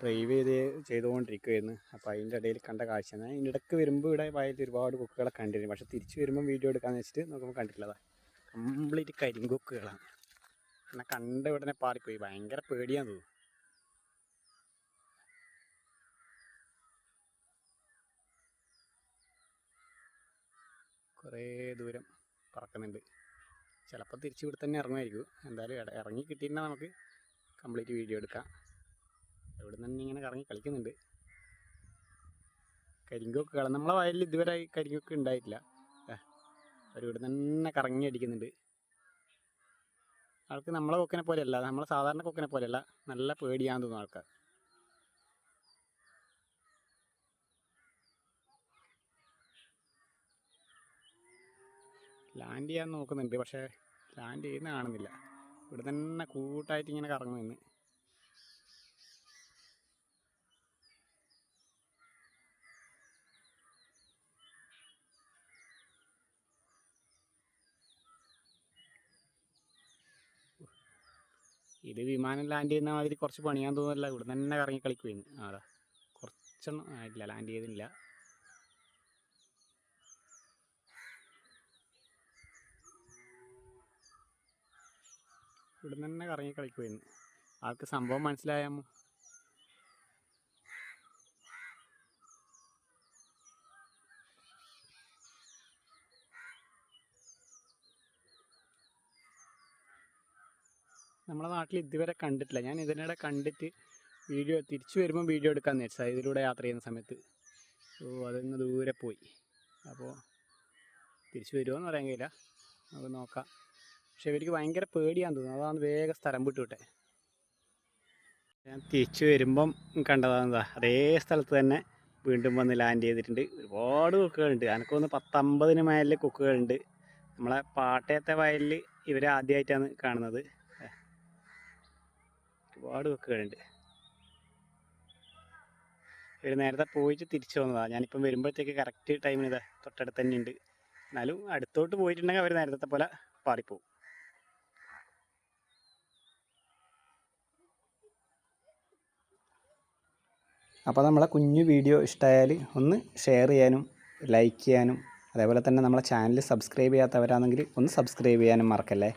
Drive ചെയ്തുകൊണ്ടിരിക്കുകയായിരുന്നു. അപ്പോൾ അതിൻ്റെ ഇടയിൽ കണ്ട കാഴ്ച, ഞാൻ ഇതിൻ്റെ ഇടയ്ക്ക് വരുമ്പോൾ ഇവിടെ വയലിൽ ഒരുപാട് കൊക്കുകളെ കണ്ടിരുന്നു. പക്ഷേ തിരിച്ച് വരുമ്പോൾ വീഡിയോ എടുക്കാമെന്ന് വെച്ചിട്ട് നോക്കുമ്പോൾ കണ്ടിട്ടില്ല. കംപ്ലീറ്റ് കരിങ്കൊക്കുകളാണ്. എന്നെ കണ്ട ഉടനെ പാറിപ്പോയി. ഭയങ്കര പേടിയാന്ന് തോന്നുന്നു. കുറേ ദൂരം പറക്കുന്നുണ്ട്. ചിലപ്പോൾ തിരിച്ച് ഇവിടെ തന്നെ ഇറങ്ങുമായിരിക്കും. എന്തായാലും ഇറങ്ങി കിട്ടിയിരുന്നാൽ നമുക്ക് കംപ്ലീറ്റ് വീഡിയോ എടുക്കാം. ഇവിടെ നിന്ന് ഇങ്ങനെ കറങ്ങി കളിക്കുന്നുണ്ട്. കരിങ്കൊക്കുകൾ നമ്മളെ വയലിൽ ഇതുവരെ കരിങ്കൊക്ക് ഉണ്ടായിട്ടില്ല. അവർ ഇവിടെ തന്നെ കറങ്ങി അടിക്കുന്നുണ്ട്. ആൾക്ക് നമ്മളെ കൊക്കിനെ പോലെയല്ല, നമ്മളെ സാധാരണ കൊക്കിനെ പോലെയല്ല, നല്ല പേടിയാന്ന് തോന്നുന്നു ആൾക്കാർ. ലാൻഡ് ചെയ്യാൻ നോക്കുന്നുണ്ട്, പക്ഷേ ലാൻഡ് ചെയ്യുന്ന കാണുന്നില്ല. ഇവിടെ തന്നെ കൂട്ടായിട്ട് ഇങ്ങനെ കറങ്ങുമെന്ന്. ഇത് വിമാനം ലാൻഡ് ചെയ്യുന്ന മാതിരി കുറച്ച് പണിയാൻ തോന്നുന്നില്ല. ഇവിടെ തന്നെ കറങ്ങി കളിക്കുമായിരുന്നു. അതാ കുറച്ചെണ്ണം ആയിട്ടില്ല, ലാൻഡ് ചെയ്തില്ല. ഇവിടെ തന്നെ കറങ്ങി കളിക്കുമായിരുന്നു. ആൾക്ക് സംഭവം മനസ്സിലായാമോ? നമ്മളെ നാട്ടിൽ ഇതുവരെ കണ്ടിട്ടില്ല. ഞാൻ ഇതിനിടെ കണ്ടിട്ട് വീഡിയോ തിരിച്ചു വരുമ്പോൾ വീഡിയോ എടുക്കാമെന്ന് വെച്ചാൽ ഇതിലൂടെ യാത്ര ചെയ്യുന്ന സമയത്ത്. അതൊന്ന് ദൂരെ പോയി. അപ്പോൾ തിരിച്ചു വരുമോയെന്ന് പറയാൻ കഴിയില്ല, നമുക്ക് നോക്കാം. പക്ഷെ ഇവർക്ക് ഭയങ്കര പേടിയാന്ന് തോന്നുന്നു. അതാണ് വേഗം സ്ഥലം വിട്ടുവിട്ടെ. ഞാൻ തിരിച്ചു വരുമ്പം കണ്ടതാണെന്താ, അതേ സ്ഥലത്ത് തന്നെ വീണ്ടും വന്ന് ലാൻഡ് ചെയ്തിട്ടുണ്ട്. ഒരുപാട് കൊക്കുകളുണ്ട്. എനിക്കൊന്ന് 10-50 മേലിൽ കൊക്കുകളുണ്ട്. നമ്മളെ പാട്ടയത്തെ വയലിൽ ഇവർ ആദ്യമായിട്ടാണ് കാണുന്നത്. ഒരുപാട് കൊക്കുകളുണ്ട്. ഇവർ നേരത്തെ പോയിട്ട് തിരിച്ചു വന്നതാണ്. ഞാനിപ്പം വരുമ്പോഴത്തേക്ക് കറക്റ്റ് ടൈമിന് ഇതാ തൊട്ടടുത്ത് തന്നെ ഉണ്ട്. എന്നാലും അടുത്തോട്ട് പോയിട്ടുണ്ടെങ്കിൽ അവർ നേരത്തെ പോലെ പാറിപ്പോവും. അപ്പോൾ നമ്മളെ കുഞ്ഞു വീഡിയോ ഇഷ്ടമായാൽ ഒന്ന് ഷെയർ ചെയ്യാനും ലൈക്ക് ചെയ്യാനും, അതേപോലെ തന്നെ നമ്മളെ ചാനൽ സബ്സ്ക്രൈബ് ചെയ്യാത്തവരാണെങ്കിൽ ഒന്ന് സബ്സ്ക്രൈബ് ചെയ്യാനും മറക്കല്ലേ.